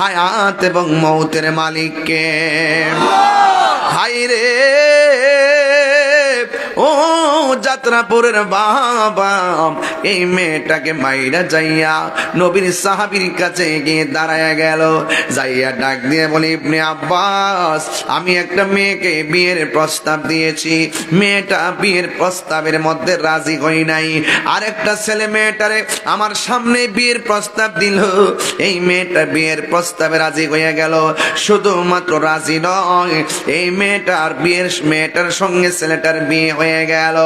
হায়াত এবং মৌতের মালিককে। হায়রে ও যাত্রাপুরের বাবা, এই মেয়েটাকে মাইরা যাইয়া নবীর সাহাবীর কাছে গিয়ে দাঁড়ায় গেল, যাইয়া ডাক দিয়ে বলে, ইবনে আব্বাস, আমি একটা মেয়েকে বিয়ের প্রস্তাব দিয়েছি, মেয়েটা বিয়ের প্রস্তাবের মধ্যে রাজি হই নাই। আরেকটা ছেলে মেয়েটারে আমার সামনে বিয়ের প্রস্তাব দিল, এই মেয়েটা বিয়ের প্রস্তাবে রাজি হয়ে গেল। শুধুমাত্র রাজি নয়, এই মেয়েটার সঙ্গে ছেলেটার বিয়ে হয়ে গেল।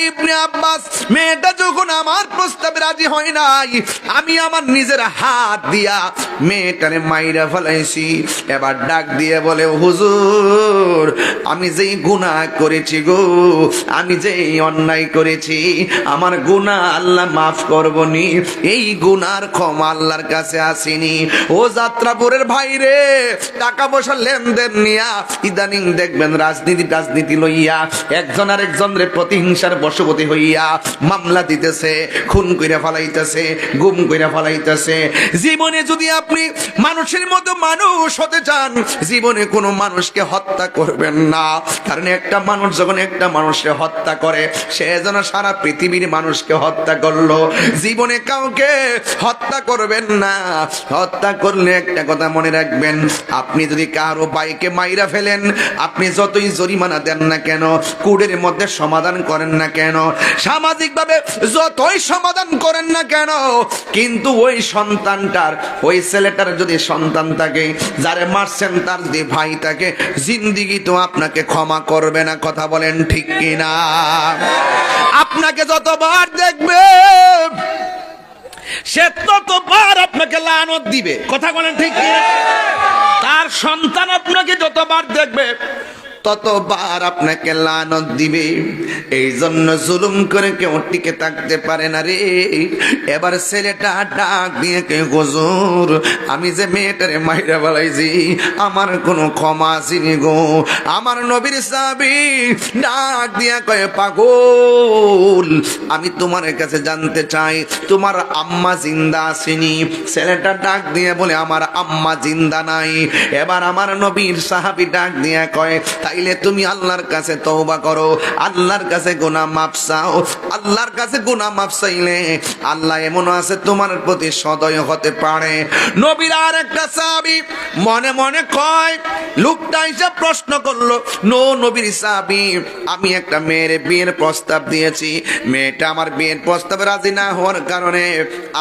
ইবনে আব্বাস, মেয়েটা যখন আমার প্রস্তাবে রাজি হয় নাই, আমি আমার নিজের হাত দিয়া মেয়েটারে মাইরা ফেলাইছি। এবার ডাক দিয়ে বলে, হুজুর, আমি যেই গুনাহ করেছি গো, আমি যেই অন্যায় করেছি, আমার গুনাহ আল্লাহ মাফ করবনি, এই গুনার ক্ষমা আল্লাহর কাছে আসেনি। ও যাত্রাপুরের ভাই রে, টাকা পয়সা লেনদেন নিয়া ইদানিং দেখবেন রাজনীতি লইয়া একজন আর একজনের প্রতিহিংসার বশবর্তী হইয়া মামলা দিতেছে, খুন কইরা ফলাইতেছে, গুম কইরা ফলাইতেছে। জীবনে যদি আপনি মানুষের মতো মানুষ হতে চান, জীবনে কোনো মানুষকে হত্যা করবেন না, কারণ একটা মানুষ যখন একটা মানুষকে হত্যা করে, সে যেন সারা পৃথিবীর মানুষকে হত্যা করলো। জীবনে কাউকে হত্যা করবেন না। হত্যা করলে একটা কথা মনে রাখবেন, আপনি যদি কারো বাইকে মাইরা ফেলেন, আপনি যতই জরিমানা দেন না কেন, কোর্টের মধ্যে সমাধান করেন না কেন, সামাজিক ভাবে যতই সমাধান করেন না কেন, কিন্তু ওই সন্তানটার, ওই ছেলেটার যদি সন্তান থাকে, যারে মারছেন তার যদি ভাই থাকে, জিন্দিগি তো আপনাকে ক্ষমা করবে না। কথা বলেন ঠিক কিনা? আপনাকে যতবার দেখবে সে ততবার আপনাকে লানত দিবে। কথা বলেন ঠিক কিনা? তার সন্তান আপনাকে যতবার দেখবে ততবার আপনাকে লানত দিবে। এই জন্য জুলুম করে কেউ টিকে থাকতে পারে না রে। এবার ছেলেটা ডাক দিয়ে কে, হুজুর, আমি যে মেয়েটারে মাইরা ফেলাইছি, আমার কোনো ক্ষমা আসেনি গো। আমার নবীর সাহাবী ডাক দিয়া কয়ে, পাগল, আমি তোমার কাছে জানতে চাই তোমার আম্মা জিন্দা আসেনি? ছেলেটা ডাক দিয়ে বলে, আমার আম্মা জিন্দা নাই। এবার আমার নবীর সাহাবী ডাক দিয়া কয়, তাইলে তুমি আল্লাহর কাছে তওবা করো, আল্লাহর কাছে গুনাহ মাফ চাও। আল্লাহর কাছে গুনাহ মাফ চাইলে আল্লাহ এমন আছে তোমার প্রতি সদয় হতে পারে। নবীর আর একটা সাহাবী মনে মনে কয়, লোকটা এসে প্রশ্ন করলো, নবীর সাহাবী, আমি একটা মেয়ের বিয়ের প্রস্তাব দিয়েছি, মেয়েটা আমার বিয়ের প্রস্তাবে রাজি না হওয়ার কারণে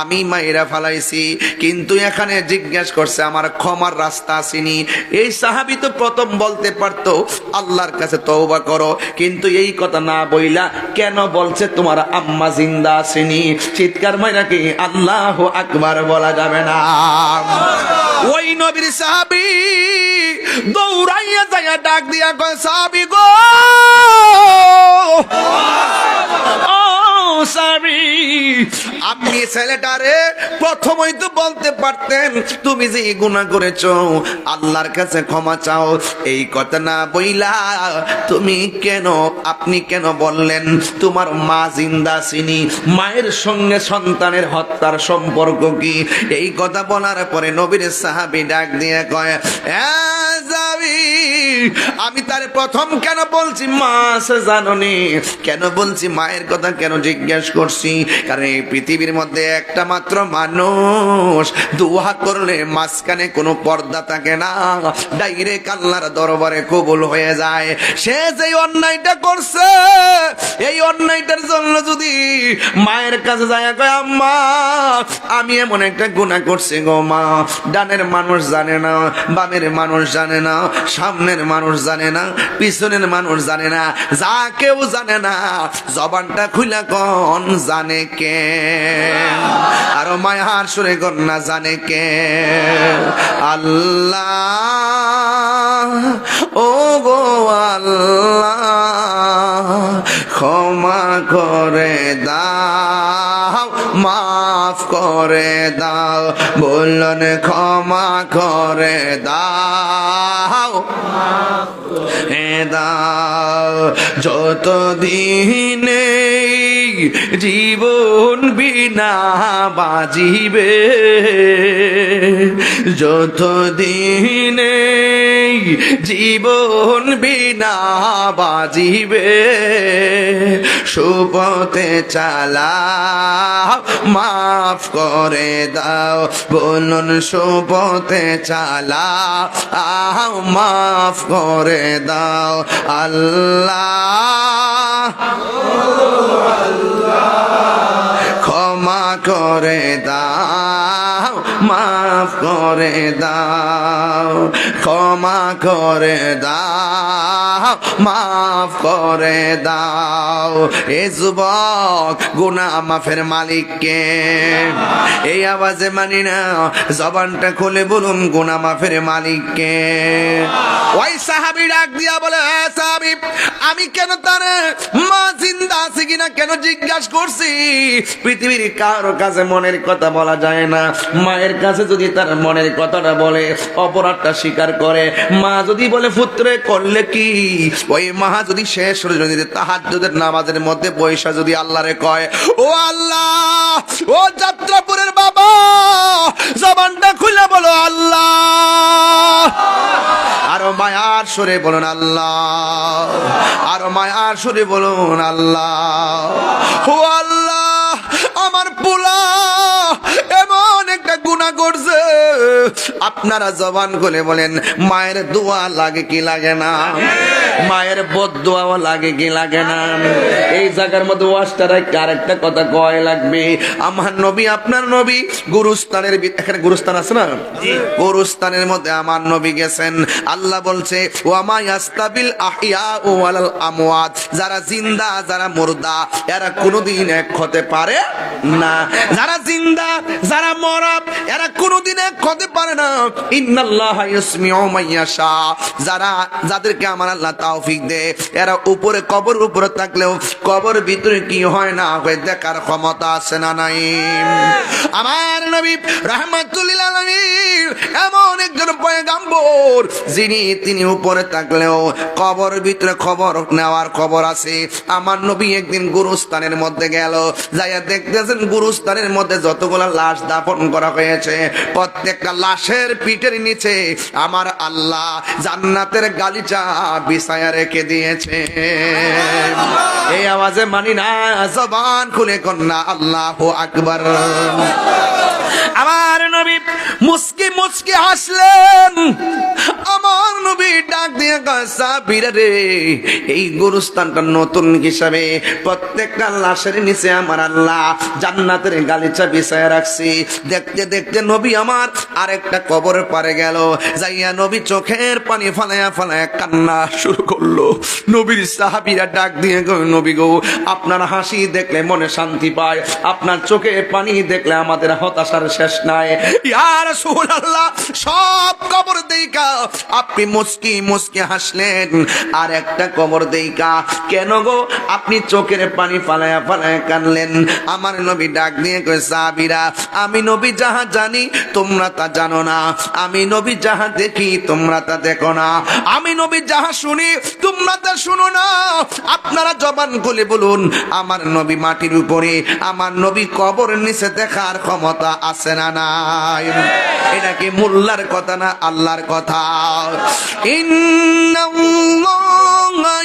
আমি মাইরা ফেলাইছি, কিন্তু এখানে জিজ্ঞাসা করছে আমার ক্ষমার রাস্তা আসেনি। এই সাহাবী তো প্রথম বলতে পারতো আল্লাহর কাছে তওবা করো, কিন্তু এই কথা না বইলা কেন বলছে তোমার আম্মা জিন্দা আসেনি? চিৎকার মাইরা কি আল্লাহু আকবার বলা যাবে না? ওই নবীর সাহাবী দৌড়াইয়া যাইয়া ডাক দিয়া কয়, সাহাবী গো, আপনি ছেলেটারে প্রথমই তো বলতে পারতেন তুমি যে গুনাহ করেছো আল্লাহর কাছে ক্ষমা চাও। এই কথা না বইলা আপনি কেন বললেন তোমার মা জিন্দা আসেনি? মায়ের সঙ্গে সন্তানের হত্যার সম্পর্ক কি? এই কথা বলার পরে নবীর সাহাবী ডাক দিয়ে কয়, আমি তার প্রথম কেন বলছি মা আছে জাননি, কেন বলছি মায়ের কথা কেন জিজ্ঞেস করছি? কারণ এই পৃথিবীর মধ্যে একটা মাত্র মানুষ, দোয়া করলে মাঝখানে কোনো পর্দা থাকে না, ডাইরেক্ট আল্লাহর দরবারে কবুল হয়ে যায়। সে যে অন্যায়টা করছে, এই অন্যায়টার জন্য যদি মায়ের কাছে যায় কয়, আম্মা আমি এমন একটা গুনাহ করছি গো মা, ডানের মানুষ জানে না, বামের মানুষ জানে না, সামনের মানুষ জানে না, পিছনের মানুষ জানে না, যা কেউ জানে না, জবানটা খুলা কোন জানে কে? আরো মায়ার সুরে কন্যা জানে কে? আল্লাহ, ও গো আল্লাহ, ক্ষমা করে দাও, মাফ করে দাও, বললেন ক্ষমা করে দাও। দাও যতদিনে জীবন বিনা বাজিবে, যতদিনে জীবন বিনা বাজিবে, সুপথে চালাও মাফ করে দাও, বলুন সুপথে চালাও মাফ করে দাও আল্লাহ, ক্ষমা করে দাও মাফ করে দাও, ক্ষমা করে দাও মাফ করে দাও। এ যুবক, গুনাহ মাফের মালিককে এই আওয়াজে মানি না, জবানটা খুলে বলুন গুনাহ মাফের মালিককে। ওই সাহাবী ডাক দিয়া বলে, হ্যাঁ সাহাবী, আমি কেন তার মা জিন্দা আছে কিনা কেন জিজ্ঞাসা করছি? পৃথিবীর কারো কাছে মনের কথা বলা যায় না, মায়ের কাছে যদি তার মনের কথাটা বলে অপরাধটা স্বীকার করে, মা যদি বলে পুত্রে করলে কি, ওই মা যদি শেষ যদি তাহাজ্জুদের নামাজের মধ্যে পয়সা যদি আল্লাহরে কয়, ও আল্লাহ, ও যাত্রাপুরের বাবা, জবানটা খুলে বলো আল্লাহ, আরো মায়ার সুরে বলুন আল্লাহ, আরো মায়ার সুরে বলুন আল্লাহ, ও আল্লাহ, আমার পোলা এমন একটা গুনাহ করছে। আপনারা জবান খুলে বলেন, মায়ের দোয়া লাগে কি লাগে না? মায়ের বদদোয়াও লাগে কি লাগে না? এই জায়গার মধ্যে ওয়াজটারে আরেকটা কথা কয় লাগবে। আমার নবী, আপনার নবী গুরুস্থানের, এখানে গুরুস্থান আছে না, গুরুস্থানের মধ্যে আমার নবী গেছেন। আল্লাহ বলছে, ওয়া মা ইয়াস্তাবিল আহইয়া ওয়ালাল আমওয়াত, যারা জিন্দা যারা মুর্দা এরা কোনোদিন এক হতে পারে না, যারা জিন্দা যারা মরা এরা কোনোদিন এক হতে পারে না। ইন্নাল্লাহা ইউসমিউ মাইয়াশা, যারা যাদেরকে আমার আল্লাহ তৌফিক দেয় এরা উপরে কবর উপরে থাকলেও কবর ভিতরে কি হয় না হয় দেখার ক্ষমতা আছে না নাই? আমার নবী রাহমাতুল লিল আলামিন এমন একজন পয়গম্বর যিনি তিনি উপরে থাকলেও কবর ভিতরে খবর নেওয়ার খবর আছে। আমার নবী একদিন গুরুস্থানের মধ্যে গেল, যাইয়া দেখতেছেন গুরুস্থানের মধ্যে যতগুলা লাশ দাফন করা হয়েছে প্রত্যেকটা লাশের পিঠের নিচে আমার আল্লাহ জান্নাতের গালিচা বিছায়া রেখে দিয়েছে। এই আওয়াজে মানি না, জবান খুলে কন্যা আল্লাহু আকবার। আমার নবী মুস্কি মুস্কি হাসলেন। আমার নবী ডাক দিয়ে কয়, সাহাবীরা রে, এই গুরুস্থানটা নতুন হিসাবে প্রত্যেকটা লাশের নিচে আমার আল্লাহ জান্নাতের গালিচা বিছায়া রাখছি। দেখতে দেখতে নবী আমার আরেকটা কবরের পারে গেল, যাইয়া নবী চোখের পানি ফালায়া ফালায়া কান্না শুরু করলো। নবীর সাহাবীরা ডাক দিয়ে কয়, নবী গো, আপনার হাসি দেখলে মনে শান্তি পায়, আপনার চোখে পানি দেখলে আমাদের হতাশার শেষ নাই। ইয়া রাসূলুল্লাহ, সব কবর দেইকা আপনি মুস্কি মুস্কি হাসলেন, আর একটা কবর দেইকা কেন গো আপনি চোখের পানি ফালায়া ফালায়া কাঁদলেন? আমার নবী ডাক দিয়ে কয়, সাহাবীরা, আমি নবী যাহা জানি তোমরা তা জানো না, আমি নবী যাহা দেখি তোমরা তা দেখো না, আমি নবী যাহা শুনি তোমরা তা শুনো না। আপনারা জবান খুলে বলুন, আমার নবী মাটির উপরে, আমার নবী কবরের নিচে দেখার ক্ষমতা আছে না নাই? এটা কি মোল্লার কথা না আল্লাহর কথা? ইন্নাল্লাহা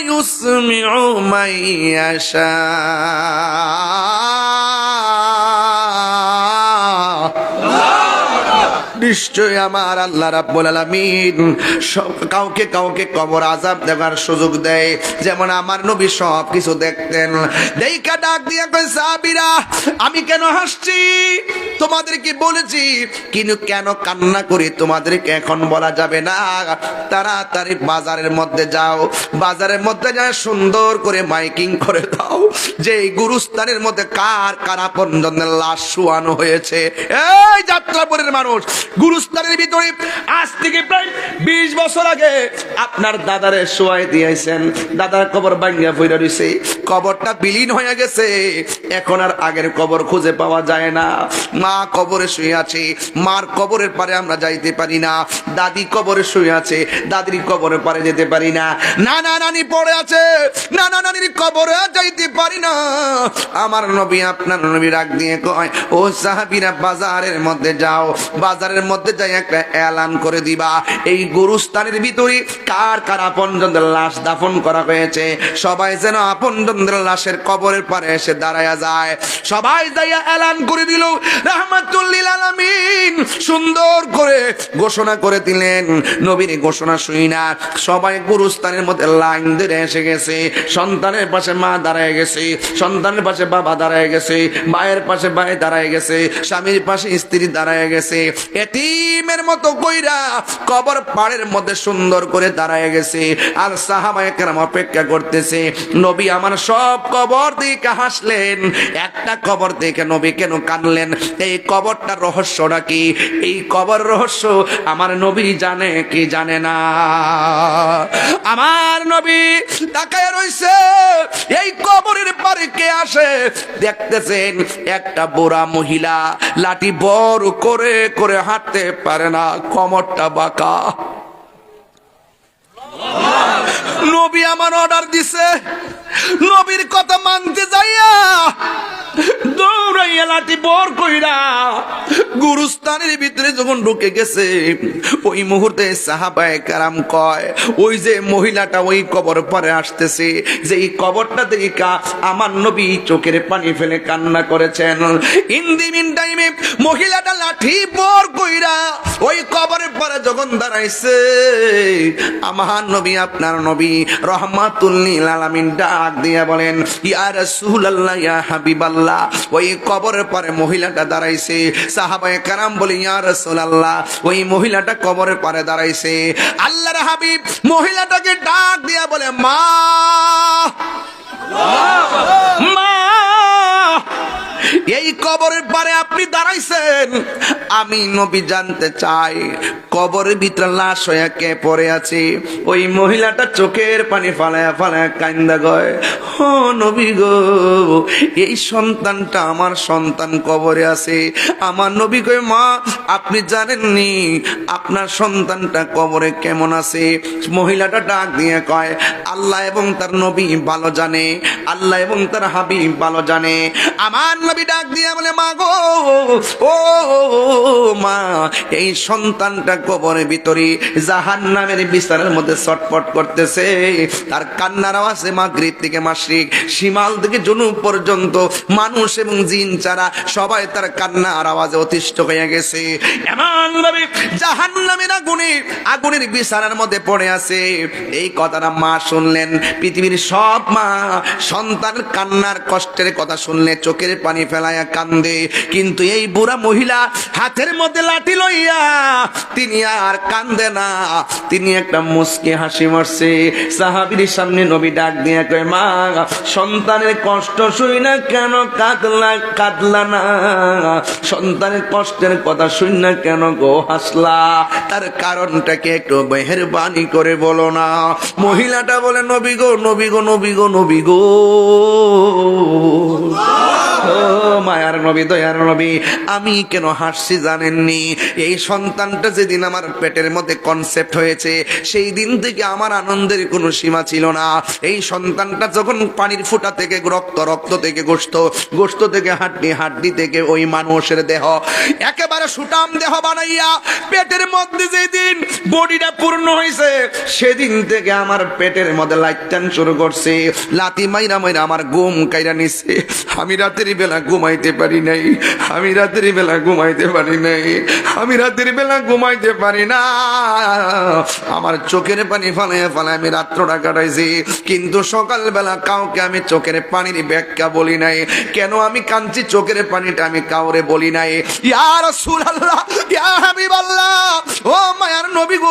ইউসমিউ মাইয়াশা, নিশ্চয় আমার আল্লাহ রাব্বুল আলামিন কাউকে কাউকে কবর আযাব দেওয়ার সুযোগ দেয়, যেমন আমার নবী সব কিছু দেখতেন। দেইকা ডাক দিয়া কয়, সাহাবীরা, আমি কেন হাসছি তোমাদেরকে বলেছি, কিন্তু কেন কান্না করি তোমাদেরকে এখন বলা যাবে না। তাড়াতাড়ি বাজারের মধ্যে যাও, বাজারের মধ্যে যায় সুন্দর করে মাইকিং করে দাও যে এই গুরুস্থানের মধ্যে কার কার আপনজনের লাশ শুয়ানো হয়েছে। এই যাত্রাপুরের মানুষ, গুরুস্থানের ভিতরে আজ থেকে প্রায় 20 বছর আগে আপনার দাদারে শোয়াই দিয়েছেন, দাদার কবর ভাঙ্গা পড়ে রইছে, কবরটা বিলীন হয়ে গেছে, এখন আর আগের কবর খুঁজে পাওয়া যায় না। মা কবরে শুয়ে আছে, মার কবরের পারে আমরা যাইতে পারি না, দাদি কবরে শুয়ে আছে, দাদির কবরের পারে যেতে পারি না, নানা নানি পড়ে আছে, নানা নানির কবরে যাইতে পারি না। আমার নবী আপনার নবী রাগ দিয়ে কয়, ও সাহাবীরা বাজারের মধ্যে যাও, বাজারের মধ্যে যাই একটা এলান করে দিবা, এই গুরুস্থানের ভিতরে কার কার আপনজনদের লাশ দাফন করা হয়েছে, সবাই যেন আপনজনদের লাশের কবরের পারে এসে দাঁড়ায়া যায়। সবাই যাইয়া এলান করে দিল, রাহমাতুল লিল আলামিন সুন্দর করে ঘোষণা করে দিলেন। নবীর ঘোষণা শুই না সবাই গুরুস্থানের মধ্যে লাইন ধরে এসে গেছে। সন্তানের পাশে মা দাঁড়ায় গেছে, সন্তানের পাশে বাবা দাঁড়ায় গেছে, মায়ের পাশে ভাই দাঁড়ায় গেছে, স্বামীর পাশে স্ত্রী দাঁড়ায় গেছে, এতিমের মতো কইরা কবর পাড়ের মধ্যে সুন্দর করে দাঁড়ায় গেছে। আর সাহাবায়ে কেরাম অপেক্ষা করতেছে। নবী আমার সব কবর দেখে হাসলেন, একটা কবর দেখে নবী কেন কাঁদলেন? এই কবরটার রহস্যটা কি? এই কবর রহস্য আমার নবী জানে কি জানে না? আমার নবী তাকায় রইছে, এই কবরের পারে কে আসে দেখতেছেন। একটা বুড়া মহিলা, লাঠি বড় করে করে হাঁটতে পারে না, কোমরটা বাঁকা। নবী আমার অর্ডার দিছে, নবীর কথা মানতে যাইয়া দৌড়াইয়া লাঠি বর কইরা গুরুস্থানের ভিতরে যখন ঢুকে গেছে, ওই মুহূর্তে সাহাবায়ে কেরাম কয়, ওই যে মহিলাটা ওই কবর পরে আসতেছে, যে এই কবরটা দেখা আমার নবী চোখের পানি ফেলে কান্না করেছেন। ইন দি মিন টাইমে মহিলাটা লাঠি বর কইরা ওই কবরের পরে যখন দাঁড়াইছে, আমার নবী আপনার নবী রহমাতুল লিল আলামিন ডাক দিয়া বলেন, ইয়া রাসূলুল্লাহ, ইয়া হাবিবাল্লাহ। ওই কবরের পরে মহিলাটা দাঁড়াইছে, সাহাবায়ে কেরাম বলে, ইয়া রাসূলুল্লাহ, ওই মহিলাটা কবরের পারে দাঁড়াইছে। আল্লাহর হাবিব মহিলাটাকে ডাক দিয়া বলে, মা মা, এই কবরের পারে আপনি দাঁড়াইছেন, আমি নবী জানতে চাই কবরের ভিতরে লাশ হয়ে কে পড়ে আছে? ওই মহিলাটা চোখের পানি ফালায়া ফালায়া কান্দা গয়, ও নবী গো, এই সন্তানটা আমার সন্তান কবরে আছে। আমার নবী কয়, মা আপনি জানেননি আপনার সন্তানটা কবরে কেমন আছে? মহিলাটা ডাক দিয়ে কয়, আল্লাহ এবং তার নবী ভালো জানে, আল্লাহ এবং তার হাবিব ভালো জানে। আমার নবী ডাক দিয়ে বলে, মা গো, ও মা, এই সন্তানটা কবরের ভিতরে জাহান্নামের বিছানার মধ্যে ছটফট করতেছে। তার কান্নার আওয়াজে মাগরিব থেকে মাশরিক, শিমাল থেকে জুনুব পর্যন্ত মানুষ এবং জিন ছাড়া সবাই তার কান্নার আওয়াজে অতিষ্ঠ হয়ে গেছে। এমন ভাবে জাহান্নামের আগুনের বিছানার মধ্যে পড়ে আছে। এই কথাটা মা শুনলেন। পৃথিবীর সব মা সন্তানের কান্নার কষ্টের কথা শুনলে চোখের পানি ফেলায়া কান্দে, কিন্তু এই বুড়া মহিলা হাতের মধ্যে লাঠি লইয়া তিনি আর কান্দে না, তিনি একটা মুচকি হাসি মারছে। সাহাবীর সামনে নবী ডাক দিয়ে কয়, মা সন্তানের কষ্ট শুই না কেন কাঁদলা না? সন্তানের কষ্টের কথা শুই না কেন গো হাসলা? তার কারণটাকে একটু মেহেরবানি করে বলো না। মহিলাটা বলে, নবী গো, নবী গো, নবী গো, নবী গো, ও মায়ার নবী, দয়ার নবী, আমি কেন হাসছি জানেননি? এই সন্তানটা যেদিন আমার পেটের মধ্যে কনসেপ্ট হয়েছে, সেই দিন থেকে আমার আনন্দের কোনো সীমা ছিল না। এই সন্তানটা যখন পানির ফুটা থেকে রক্ত, রক্ত থেকে গোশত, গোশত থেকে হাড্ডি, হাড্ডি থেকে ওই মানুষের দেহ, একেবারে সুটাম দেহ বানাইয়া পেটের মধ্যে যেদিন বডিটা পূর্ণ হয়েছে, সেদিন থেকে আমার পেটের মধ্যে লাইটান শুরু করছে। লাতি মাইরা মাইরা আমার ঘুম কাইরা নিছে। আমি রাতের বেলা ঘুমাইতে পারি নাই, আমি রাতের বেলা ঘুমাইতে পারি নাই, আমি রাতের বেলা ঘুমাইতে পারি না। আমার চোখের পানি ফালায় ফালায় আমি রাত্রটা কাটাইছি, কিন্তু সকালবেলা কাউকে আমি চোখের পানির ব্যাখ্যা বলি নাই। কেন আমি কাঁদছি চোখের পানিটা আমি কাউরে বলি নাই। ইয়া রাসূলুল্লাহ, ইয়া হাবিবাল্লাহ, ও মায়ার নবী গো,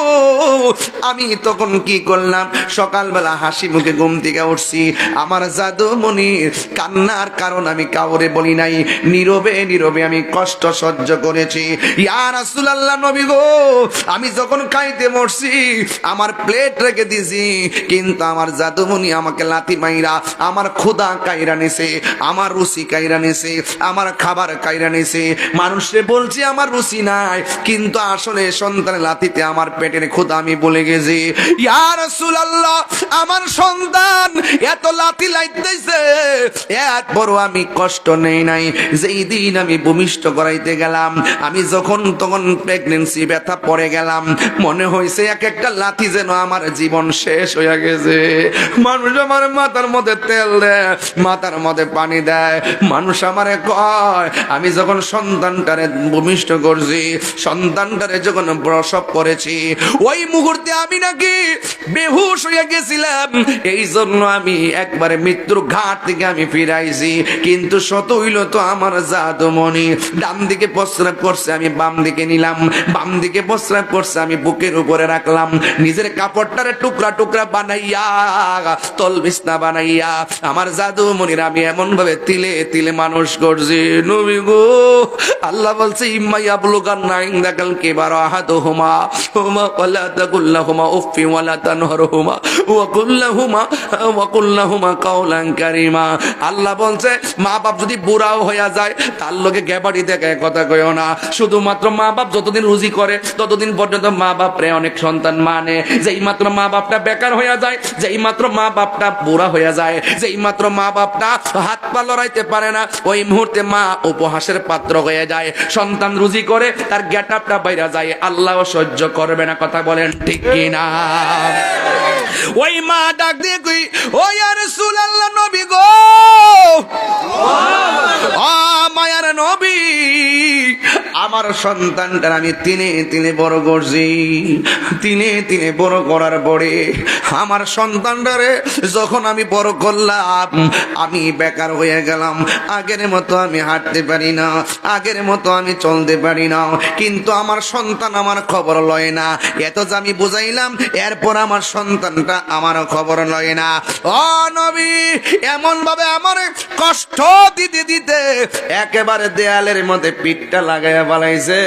আমি তখন কি করলাম, সকালবেলা হাসি মুখে ঘুম থেকে উঠছি, আমার জাদুমণি কান্নার কারণ আমি কাউরে বলি নাই, নীরবে নীরবে আমি কষ্ট সহ্য করেছি। ইয়া রাসূলুল্লাহ, নবী গো, আমি যখন খাইতে বসছি আমার প্লেট রেখে দিছি, কিন্তু আমার জাদুমণি আমাকে লাথি মাইরা আমার ক্ষুধা কাইরা নিছে, আমার রুচি কাইরা নিছে, আমার খাবার কাইরা নিছে। মানুষে বলছি আমার রুচি নাই, কিন্তু আসলে সন্তানের লাথিতে আমার পেটের ক্ষুধা আমি বলে গেছি। ইয়া রাসূলুল্লাহ, আমার সন্তান এত লাথি লাইতেছে, এত বড় আমি কষ্ট নেই নাই। যেই দিন আমি ভূমিষ্ঠ করাইতে গেলাম, আমি যখন তখন প্রেগন্যান্সি ব্যথা পড়ে গেলাম, মনে হয়েছে এক একটা লাথি যেন আমার জীবন শেষ হয়ে গেছে। মানুষ আমার মাথার মধ্যে তেল দেয়, মাথার মধ্যে পানি দেয়, মানুষ আমারে কয়, আমি যখন সন্তানটারে ভূমিষ্ঠ করছি, সন্তানটারে যখন প্রসব করেছি, ওই মুহূর্তে আমি নাকি বেহুশ হয়ে গেছিলাম, এই জন্য আমি একবারে মৃত্যুর ঘাট থেকে আমি ফিরাইছি। কিন্তু শত হইল তো আমার জাদুমণি ডান দিকে প্রস্রাব করছে, আমি বাম দিকে নিলাম, বাম দিকে প্রস্রাব করছে, আমি বুকের উপরে রাখলাম, নিজের কাপড়টারে টুকরা টুকরা বানাইয়া তল বিছনা বানাইয়া আমার জাদুমণির আমি এমন ভাবে তিলে তিলে মানুষ করছি। নবী গো, আল্লাহ বলছে ইম্মা ইয়াবলুগান্না ইনদাকাল কিবারা আহাদুহুমা হুমা ওয়ালা তাকুল্লাহুমা উফফি ওয়ালা তানহারহুমা ওয়া কুল্লাহুমা কাওলান কারীমা। আল্লাহ বলছে মা বাপ যদি বুড়াও হইয়া যায়, তার লগে গেবাড়ি দেখে কথা কইও না। শুধুমাত্র মা বাপ যতদিন রুজি করে ততদিন পর্যন্ত মা বাপরে অনেক সন্তান মানে, যেই মাত্র মা বাপটা বেকার হইয়া যায়, যেই মাত্র মা বাপটা বুড়া হইয়া যায়, যেই মাত্র মা বাপটা হাত পা লড়াইতে পারে না, ওই মুহূর্তে মা উপহাসের পাত্র হয়ে যায়। সন্তান রুজি করে তার গেটআপটা বাইরে যায়, আল্লাহ সহ্য করবে না। কথা বলেন ঠিক কি না? ওই মা ডাক দিয়ে কই, ও ইয়া রাসূলুল্লাহ, নবী গো, ও মায়ার নবী, আমার সন্তানটার আমি তিনে তিনে বড় করছি, তিনে তিনে বড় করার পরে আমার সন্তানটারে যখন আমি বড় করলাম, আমি বেকার হয়ে গেলাম, আগের মতো আমি হাঁটতে পারি না, আগের মতো আমি চলতে পারি না, কিন্তু আমার সন্তান আমার খবর লয় না। এত যে আমি বুঝাইলাম, এরপর আমার সন্তানটা আমার খবর লয় না। ও নবী, এমন ভাবে আমার কষ্ট দিতে দিতে একেবারে দেয়ালের মধ্যে পিঠটা লাগাইয়া বালাইছে।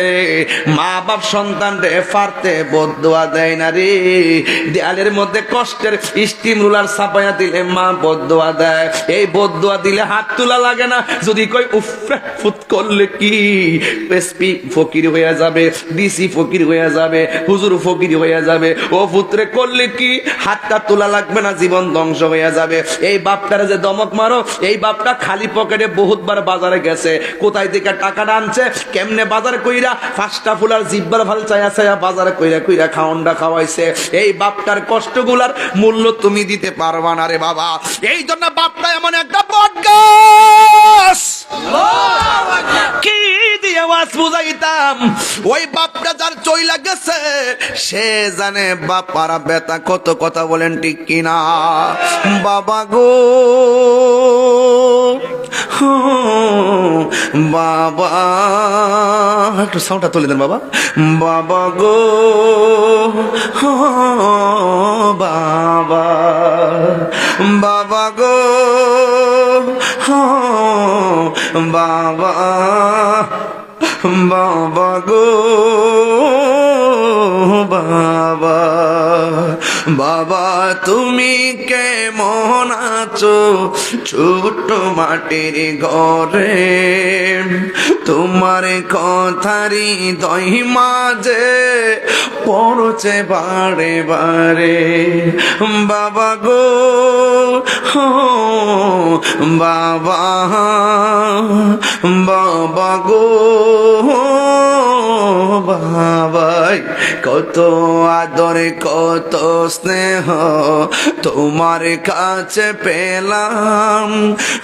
মা বাপ সন্তানরে ফারতে বদদুয়া দেয় না রে, দেয়ালের মধ্যে কষ্টের স্টিম রুলার ছাপাইয়া দিলে মা বদদুয়া দেয়। এই বদদুয়া দিলে হাত তোলা লাগে না, যদি কই উফ ফুত করলে কি এসপি ফকির হয়ে যাবে, ডিসি ফকির হয়ে যাবে, হুজুর ফকির হয়ে যাবে, ও পুত্রে করলে কি হাতটা তোলা লাগবে না, জীবন ধ্বংস হয়ে যাবে। এই বাপটারে যে দমক মারো, এই বাপটা খালি পকেটে বহুতবার বাজারে গেছে, কোথায় থেকে টাকাটা আনছে, কেমনে বাজার কইরা ফাঁসটা ফুলার জিব্বার ভাল চায়া চায়া বাজার কইরা কইরা খাওনটা খাওয়াইছে। এই বাপটার কষ্টগুলার মূল্য তুমি দিতে পারবা না রে বাবা। এই জন্য বাপটা এমন একটা বটগাছ, কি দিয়ে আওয়াজ বুঝাইতাম, ওই বাপটা যার চইলা গেছে সে জানে বাপারা বেতা কত। কথা বলেন ঠিক কিনা? বাবা গো, বাবা, একটু সাউন্ডটা তুলে দেন বাবা। বাবা গো, বাবা, বাবা গো, বাবা, বাবা গো, বাবা, বাবা তুমি কেমন আছো ছোট মাটির ঘরে, তোমার কথারি দই মাঝে পড়ছে বারে বারে। বাবা গো, বাবা, বাবা গো, বাবাই কত আদর কত স্নেহ তোমার কাছে পেলাম,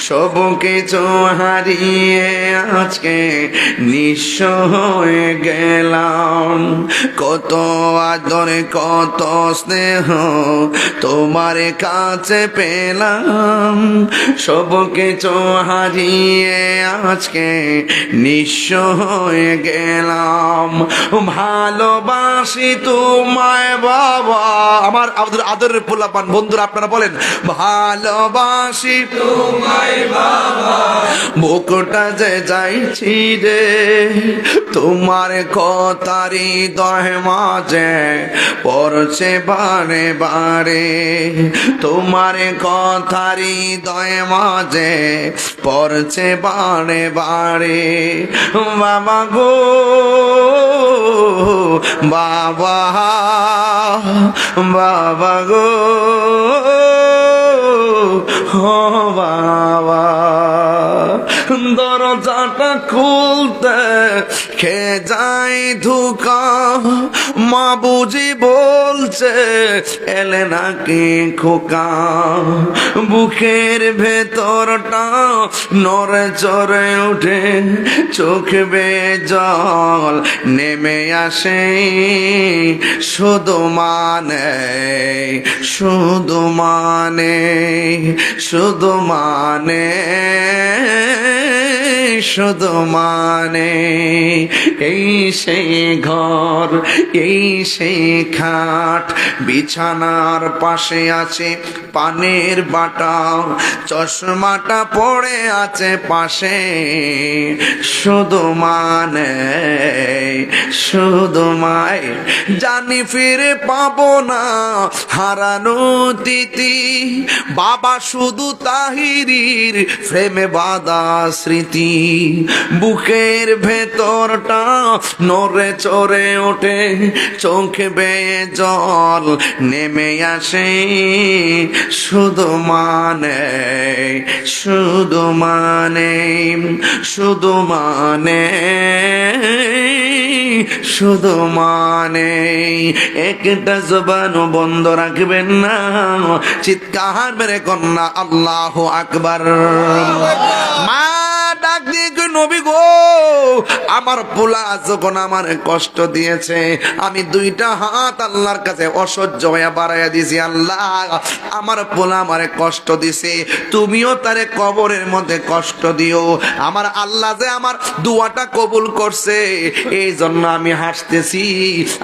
সব কিছু হারিয়ে আজকে নিঃস্ব হয়ে গেলাম। কত আদরে কত স্নেহ তোমার কাছে পেলাম, সব কিছু হারিয়ে আজকে নিঃস্ব হয়ে গেলাম। ভালোবাসি তোমায় বাবা, আমার আদরের পোলাপান বন্ধুরা আপনারা বলেন, ভালোবাসি তোমায় বাবা, বুকটা যে যাইছি রে, তোমার কথারি দহে মাঝে পড়ছে বারে বারে, তোমার কথারি দহে মাঝে পড়ছে বারে বারে। বাবা গো বাবা, বাবা গো ও বাবা, দরজাটা খুলতে খে যাই ধোকা, মা বুঝি বলছে এলে নাকি খোকা, বুকের ভেতরটা নড়ে চড়ে উঠে, চোখ বেয়ে জল নেমে আসে, শুধু মানে শুধু মানে শুধু মানে শুধু মানে, এই সেই ঘর, এই সেই খাট, বিছানার পাশে আছে পানের বাটা, চশমাটা পড়ে আছে পাশে, শুধু মানে শুধু মায়, জানি ফিরে পাবো না হারানো তিথি, বাবা শুধু তাহিরির প্রেমে বাঁধা স্মৃতি, বুকের ভেতরটা নড়ে চড়ে ওঠে, চোখে বেয়ে জল নেমে আসে, শুধু মানে শুধু মানে শুধু মানে শুধু মানে, একটা জবানও বন্ধ রাখবেন না, চিৎকার মেরে কন্যা আল্লাহু আকবার। মা ডাক দিয়ে নবী গো, আমার পোলা যখন আমার কষ্ট দিয়েছে, আমি দুইটা হাত আল্লাহর কাছে অসহ্য হয়ে বাড়াইয়া দিয়েছি, আল্লাহ আমার পোলা আমারে কষ্ট দিছে, তুমিও তারে কবরের মধ্যে কষ্ট দিও। আমার আল্লাহ যে আমার দোয়াটা কবুল করছে, এই জন্য আমি হাসতেছি।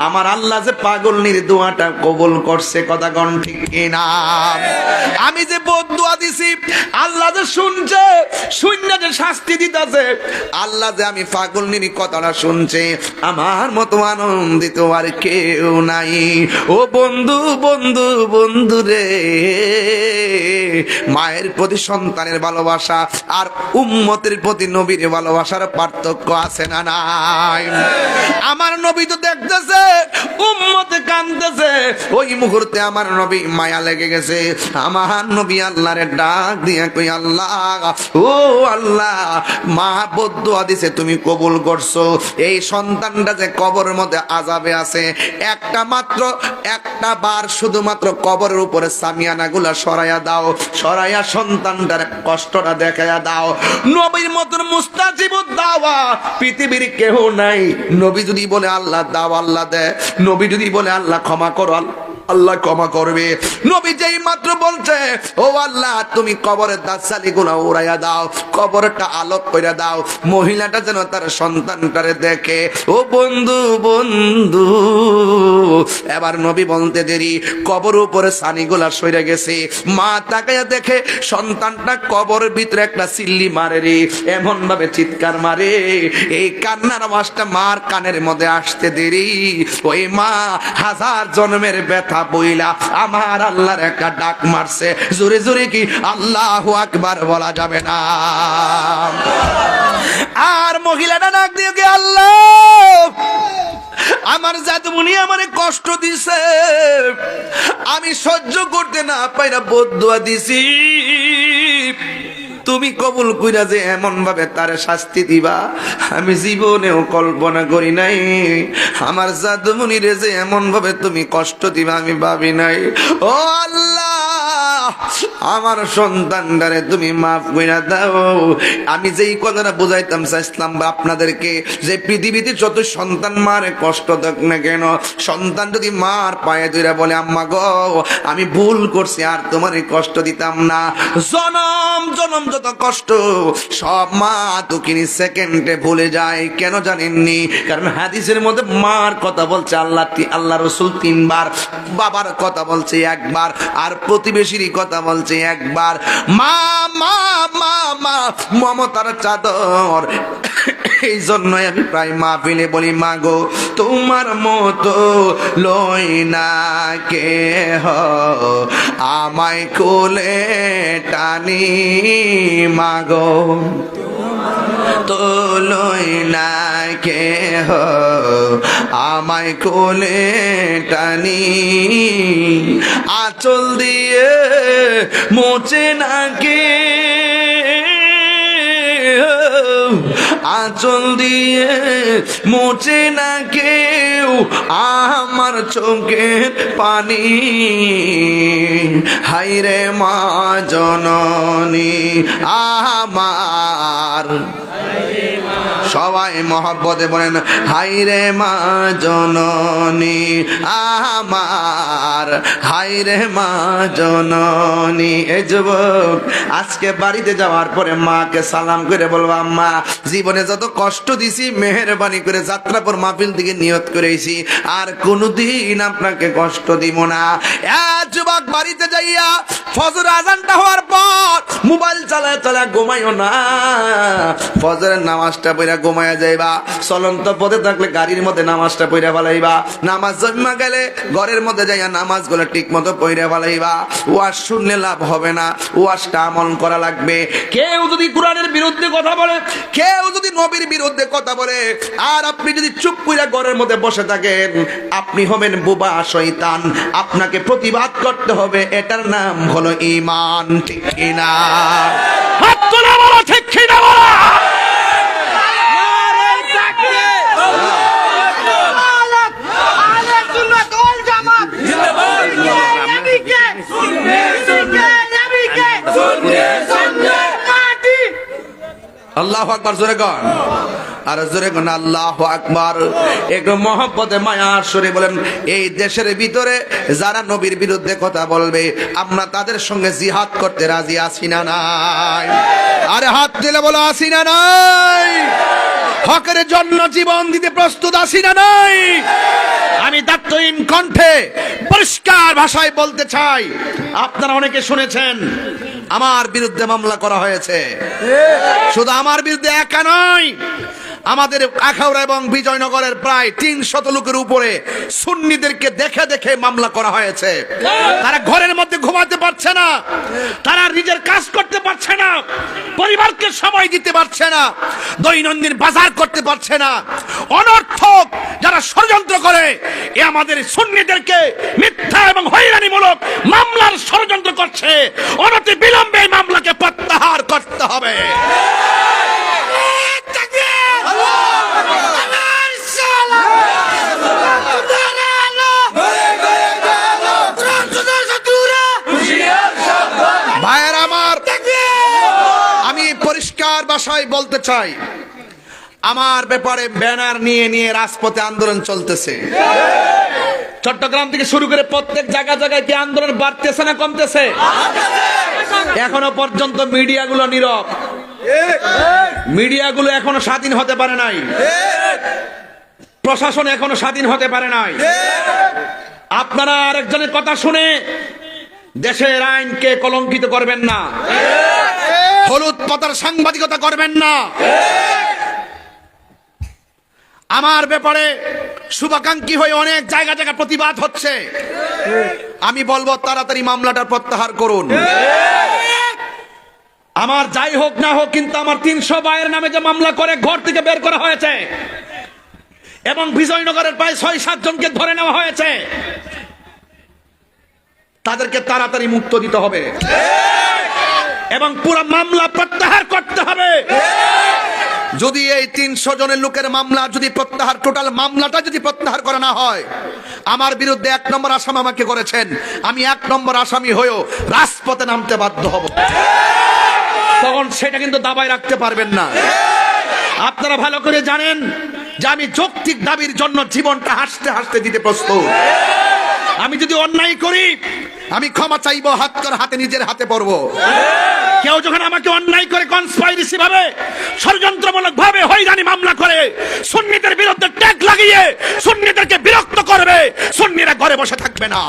আমার আল্লাহ যে পাগলনির দোয়াটা কবুল করছে, কথা গণ ঠিক কিনা? আমি যে বদদুয়া দিছি, আল্লাহ যে শুনছে, শূন্য যে শাস্তি দিতেছে, আল্লাহ যে আমি পাগলনির কথাটা শুনছে, আমার মতো আনন্দিত আর কেউ নাই। ও বন্ধু বন্ধু বন্ধু রে, মায়ের প্রতি সন্তানের ভালোবাসা আর উম্মতের প্রতি নবীর ভালোবাসার পার্থক্য আছে না নাই? আমার নবী তো দেখতেছে উম্মতে কাঁদতেছে, ওই মুহূর্তে আমার নবী মায়া লেগে গেছে। আমার নবী আল্লাহরে ডাক দিয়া কই, আল্লাহ ও আল্লাহ, মা বদদুয়া দিছে তুমি কবুল করছো, এই সন্তানটা যে কবরের মধ্যে আযাবে আছে, একটা মাত্র একটা বার শুধুমাত্র কবরের উপরে সামিয়ানা গুলা সরাইয়া দাও, সরাইয়া সন্তানটার কষ্টটা দেখাইয়া দাও। নবীর মতন মুস্তাজিবুদ দাওয়া পৃথিবীর কেউ নাই। নবী যদি বলে আল্লাহ দাও, আল্লাহ দেয়। নবী যদি বলে আল্লাহ ক্ষমা করো, আল্লাহ ক্ষমা করবে। নবী যেই মাত্র বলছে ও আল্লাহ তুমি কবরের দাসালি গুলা উড়াইয়া দাও, কবরটা আলোক করে দাও, মহিলাটা যেন তার সন্তানটারে দেখে। ও বন্ধু বন্ধু, এবার নবী বলতে দেরি, কবর উপরে সানিগুলা সরে গেছে। মা তাকাইয়া দেখে সন্তানটা কবরের ভিতরে একটা সিল্লি মারে রে, এমন ভাবে চিৎকার মারে, এই কান্নার আওয়াজটা মার কানের মধ্যে আসতে দেরি, ওই মা হাজার জন্মের ব্যথা বইলা আমার আল্লাহর একটা ডাক মারছে। জোরে জোরে কি আল্লাহু আকবার বলা যাবে না? আর মহিলাটা ডাক দিয়ে কি, আল্লাহ আমার জাদুমণি আমারে কষ্ট দিছে, আমি সহ্য করতে না পাইরা বদদুয়া দিছি, তুমি কবুল কইরা যে এমন ভাবে তারে শাস্তি দিবা আমি জীবনেও কল্পনা করি নাই। আমার জাদুমণিরে যে এমন ভাবে তুমি কষ্ট দিবা আমি ভাবি নাই। ও আল্লাহ, আমার সন্তানটারে তুমি মাফ কইরা দাও। আমি যেই কথাটা বুঝাইতাম চাইছিলাম আপনাদেরকে, যে পৃথিবীতে যত সন্তান মারে কষ্ট দেখ না কেন, সন্তান যদি মার পায়ে ধরে বলে আম্মা গো আমি ভুল করছি আর তোমার কষ্ট দিতাম না, জনম জনম যত কষ্ট সব মা দুঃখিনী সেকেন্ডে ভুলে যায়। কেন জানেননি? কারণ হাদিসের মধ্যে মার কথা বলছে আল্লাহ রসুল 3 বার, বাবার কথা বলছে 1 বার, আর প্রতিবেশীর কথা বলছে 1 বার। মা মা মা মা মমতার চাদর। এই জন্যই আমি প্রায় মাহফিলে বলি মা গো তোমার মতো লই না কেহ, আমায় কোলে টানি মাগো তো লই না কেহ, আমায় কোলে টানি, আঁচল দিয়ে মোচে না কে, আঁচল দিয়ে মোচে না কেউ আমার চোখের পানি, হায়রে মা জননী আমার। সবাই মহব্বতে বলেন হায়রে মা জননী আমার, হায়রে মা জননী। এই যুবক আজকে বাড়িতে যাওয়ার পরে মাকে সালাম করে বলবো আম্মা জীবনে যত কষ্ট দিছি মেহেরবানি করে যাত্রাপুর মাহফিল থেকে নিয়ত করেছি আর কোনোদিন আপনাকে কষ্ট দিব না। যুবক বাড়িতে যাইয়া ফজর আজানটা হওয়ার পর মোবাইল চালায় চালায় ঘুমাইও না, ফজরের নামাজটা পড়া ঘুমাইয়া যাইবা, চলন্ত পথে থাকলে গাড়ির মধ্যে নামাজটা পড়া ফেলাইবা, নামাজ জন্মা গেলে ঘরের মধ্যে যাইয়া নামাজগুলো ঠিক মতো পড়া ফেলাইবা। ওয়াজ শুনলে লাভ হবে না, ওয়াজটা আমল করা লাগবে। কেউ যদি কোরআনের বিরুদ্ধে কথা বলে, কেউ যদি নবীর বিরুদ্ধে কথা বলে, আর আপনি যদি চুপ কইরা ঘরের মধ্যে বসে থাকেন, আপনি হবেন বোবা শয়তান। আপনাকে প্রতিবাদ করতে হবে, এটার নাম হলো ঈমান। ঠিক কিনা? হাত তোলা বলো, ঠিক কিনা বলো। আল্লাহু আকবার, জোরে গান, আর জোরে গান আল্লাহু আকবার। একটু মহব্বতে মায়ার সুরে বলেন এই দেশের ভিতরে যারা নবীর বিরুদ্ধে কথা বলবে আমরা তাদের সঙ্গে জিহাদ করতে রাজি আছি না নাই? আরে হাত দিলে বলো আছি না নাই? হকের জন্য জীবন দিতে প্রস্তুত আছি না নাই? আমি দায়িত্বহীন কণ্ঠে পরিষ্কার ভাষায় বলতে চাই, আপনারা অনেকে শুনেছেন আমার বিরুদ্ধে মামলা করা হয়েছে। শুধু আমার বিরুদ্ধে একা নয়, আমাদের আখাউড়া এবং বিজয়নগরের প্রায় 300 লোকের উপরে সুন্নিদেরকে দেখে দেখে মামলা করা হয়েছে। তারা ঘরের মধ্যে ঘুমাতে পারছে না, তারা নিজের কাজ করতে পারছে না, পরিবারকে সময় দিতে পারছে না, দৈনন্দিন বাজার করতে পারছে না। অনর্থক যারা ষড়যন্ত্র করে এ আমাদের সুন্নিদেরকে মিথ্যা এবং হয়রানিমূলক মামলার ষড়যন্ত্র করছে। অনতি বিলম্বে এই মামলাকে প্রত্যাহার করতে হবে। ভাইয়ের আমার, আমি পরিষ্কার ভাষায় বলতে চাই, আমার ব্যাপারে ব্যানার নিয়ে নিয়ে রাজপথে আন্দোলন চলতেছে। চট্টগ্রাম থেকে শুরু করে প্রত্যেক জায়গায় কি আন্দোলন বাড়তেছে না কমতেছে? এখনো পর্যন্ত মিডিয়াগুলো নীরব, মিডিয়াগুলো এখনো স্বাধীন হতে পারে নাই, প্রশাসন এখনো স্বাধীন হতে পারে নাই। আপনারা আরেকজনের কথা শুনে দেশের আইনকে কলঙ্কিত করবেন না, হলুদ পাতার সাংবাদিকতা করবেন না। আমার ব্যাপারে শুভাকাঙ্ক্ষী হয়ে অনেক জায়গা প্রতিবাদ হচ্ছে। আমি বলবো তাড়াতাড়ি মামলাটা প্রত্যাহার করুন। আমার যাই হোক না হোক, কিন্তু আমার 300 ভাইয়ের নামে যে মামলা করে ঘর থেকে বের করা হয়েছে এবং বিজয়নগরের প্রায় 6-7 জনকে ধরে নেওয়া হয়েছে, তাদেরকে তাড়াতাড়ি মুক্ত দিতে হবে এবং পুরো মামলা প্রত্যাহার করতে হবে। যদি এই 300 জনের লোকের মামলা যদি প্রত্যাহার, টোটাল মামলাটা যদি প্রত্যাহার করা না হয়, আমার বিরুদ্ধে 1 নম্বর আসামি আমাকে করেছেন, আমি 1 নম্বর আসামি হয়েও রাজপথে নামতে বাধ্য হব। তখন সেটা কিন্তু দাবায় রাখতে পারবেন না। আপনারা ভালো করে জানেন যে আমি যৌক্তিক দাবির জন্য জীবনটা হাসতে হাসতে দিতে প্রস্তুত। আমি যদি অন্যায় করি, আমি ক্ষমা চাইবো, হাতে নিজের হাতে পড়বো। কেউ যখন আমাকে অন্যায় করে কনস্পাইরেসি ভাবে, ষড়যন্ত্রমূলক ভাবে হয়রানি মামলা করে, সুন্নিদের বিরুদ্ধে ট্যাগ লাগিয়ে সুন্নিদেরকে বিরক্ত করবে, সুন্নিরা ঘরে বসে থাকবে না।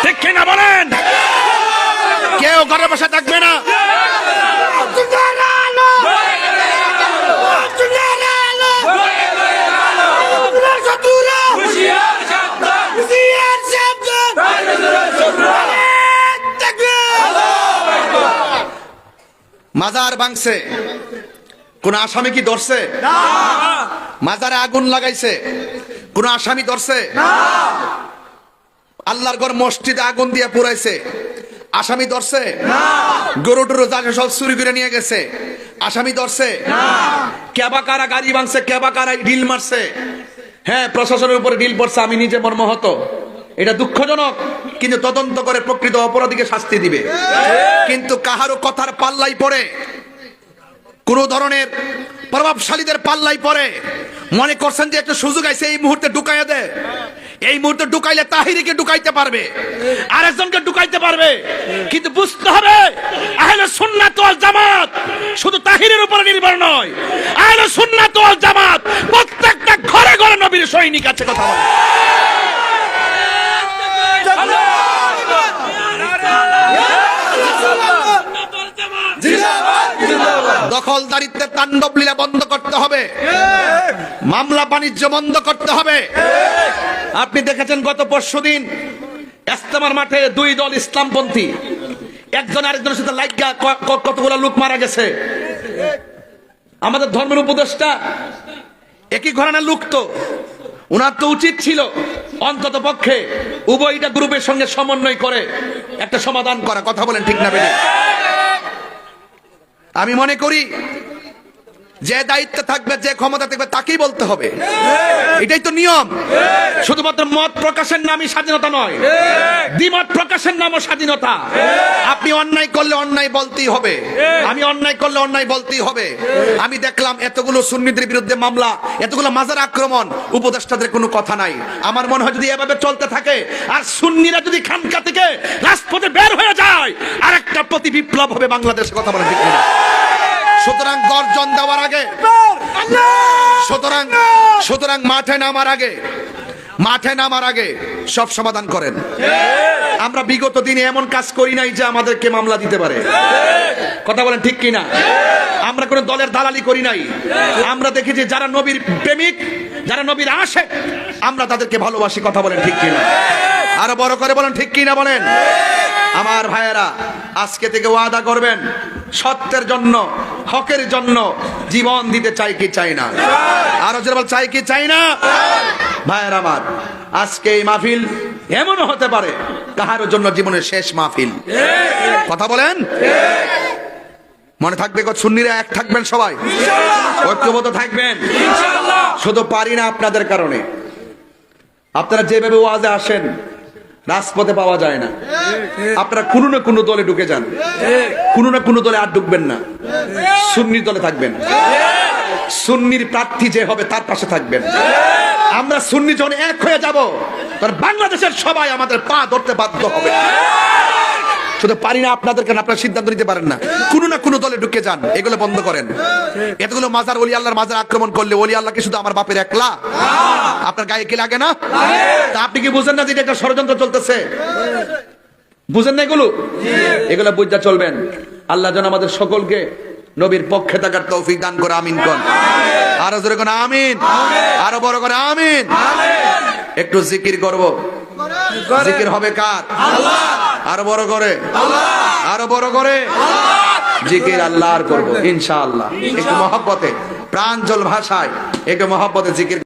ঠিক কিনা বলেন? কেউ ঘরে বসে থাকবে না। মাজার ভাঙছে, কোন আসামি কি ধরছে? মাজারে আগুন লাগাইছে, কোন আসামি ধরছে? আল্লাহর ঘর মসজিদে আগুন দিয়ে পুরাইছে, আসামি ধরছে? গরু টরু যা সব চুরি করে নিয়ে গেছে, আসামি ধরছে? কেবা কারা গাড়ি ভাঙছে, কেবা কারা ঢিল মারছে, হ্যাঁ প্রশাসনের উপরে ঢিল পড়ছে, আমি নিজে মর্মাহত। এটা দুঃখজনক, কিন্তু তদন্ত করে প্রকৃত অপরাধীকে শাস্তি দিবে। কিন্তু কাহারও কথার পাল্লাই পড়ে, কোন ধরনের প্রভাবশালীদের পাল্লাই পড়ে মনে করছেন যে একটা সুযোগ আছে, এই মুহূর্তে ঢুকাইয়া দে, এই মুহূর্তে ঢুকাইলে তাহিরিকে ঢুকাইতে পারবে, আরেকজনকে ঢুকাইতে পারবে। কিন্তু বুঝতে হবে আহলে সুন্নাত ওয়াল জামাত শুধু তাহিরের উপরে নির্ভর নয়, আহলে সুন্নাত ওয়াল জামাত প্রত্যেকটা ঘরে ঘরে নবীর সৈনিক আছে। কথা বলে দখলদারিত্বের তাণ্ডব লীলা বন্ধ করতে হবে, মামলা বাণিজ্য বন্ধ করতে হবে। আপনি দেখেছেন গত পরশুদিন ইস্তেমার মাঠে 2 দল ইসলামপন্থী একজন আরেকজনের সাথে লাগা কতগুলো লোক মারা গেছে। আমাদের ধর্মের উপদেষ্টা একই ঘরানার লোক, তো ওনার তো উচিত ছিল অন্তত পক্ষে উভয়টা গ্রুপের সঙ্গে সমন্বয় করে একটা সমাধান করা। কথা বলেন ঠিক না বেশি? আমি মনে করি যে দায়িত্ব থাকবে, যে ক্ষমতা থাকবে তাকেই বলতে হবে, এটাই তো নিয়ম। শুধুমাত্র মত প্রকাশের নামই স্বাধীনতা নয়, দ্বিমত প্রকাশের নামও স্বাধীনতা। আপনি অন্যায় করলে অন্যায় বলতেই হবে, আমি অন্যায় করলে অন্যায় বলতেই হবে। আমি দেখলাম এতগুলো সুন্নিদের বিরুদ্ধে মামলা, এতগুলো মাজার আক্রমণ, উপদেষ্টাদের কোনো কথা নাই। আমার মনে হয় যদি এভাবে চলতে থাকে আর সুন্নিরা যদি খানকা থেকে রাজপথে বের হয়ে যায়, আর একটা প্রতি বিপ্লব হবে বাংলাদেশে। কথা বলেন ঠিক না? সুতরাং গর্জন দেওয়ার আগে, সুতরাং মাঠে নামার আগে সব সমাধান করেন। আমরা বিগত দিনে এমন কাজ করি নাই যে আমাদেরকে মামলা দিতে পারে। কথা বলেন ঠিক কিনা? আমরা কোন দলের দালালি করি নাই। আমরা দেখেছি যারা নবীর প্রেমিক, যারা নবীর আশিক, আমরা তাদেরকে ভালোবাসি। কথা বলেন ঠিক কিনা? আরো বড় করে বলেন ঠিক কিনা বলেন। আমার ভাইয়েরা, আজকে থেকে ওয়াদা করবেন সত্যের জন্য, হকের জন্য জীবন দিতে চাই কি চাই না? আরো জোরে বল, চাই কি চাই না? ভাইয়েরা আমার, আজকে এই মাহফিল এমনও হতে পারে কাহারও জন্য জীবনের শেষ মাহফিল। কথা বলেন, মনে থাকবে সুন্নিরা এক থাকবেন, সবাই ঐক্যবদ্ধ থাকবেন। শুধু পারি না আপনাদের কারণে, আপনারা যেভাবে ওয়াজে আসেন রাজপথে পাওয়া যায় না। আপনারা কোনো না কোনো দলে ঢুকে যান, কোনো না কোনো দলে আর ঢুকবেন না, সুন্নি দলে থাকবেন। সুন্নির প্রার্থী যে হবে তার পাশে থাকবেন। আমরা সুন্নি যখন এক হয়ে যাব, তখন বাংলাদেশের সবাই আমাদের পা ধরতে বাধ্য হবে। শুধু পারি না আপনাদের কারণে আপনারা সিদ্ধান্ত নিতে পারেন না, কোনো না কোনো দলে ঢুকে যান, এগুলো বন্ধ করেন। এতগুলো মাজার, ওলি আল্লাহর মাজার আক্রমণ করলে ওলি আল্লাহকে শুধু আমার বাপের একলা? আপনার গায়ে কি লাগে না? তা আপনি কি বুঝেন না যে এটা একটা ষড়যন্ত্র চলতেছে? বুঝেন না এগুলো? এগুলো বুঝতে চলবেন। আল্লাহ যেন আমাদের সকলকে নবীর পক্ষে থাকার তৌফিক দান করে। আমিন কোন? আরো জোরে কোন আমিন? আরো বড় করে আমিন। একটু জিকির করব। জিকির হবে কার? আল্লাহ। আরো বড় করে আল্লাহ, আরো বড় করে জিকির আল্লাহর করব ইনশাআল্লাহ। একটু মহব্বতে, প্রাঞ্জল ভাষায় একটু মহব্বতে জিকির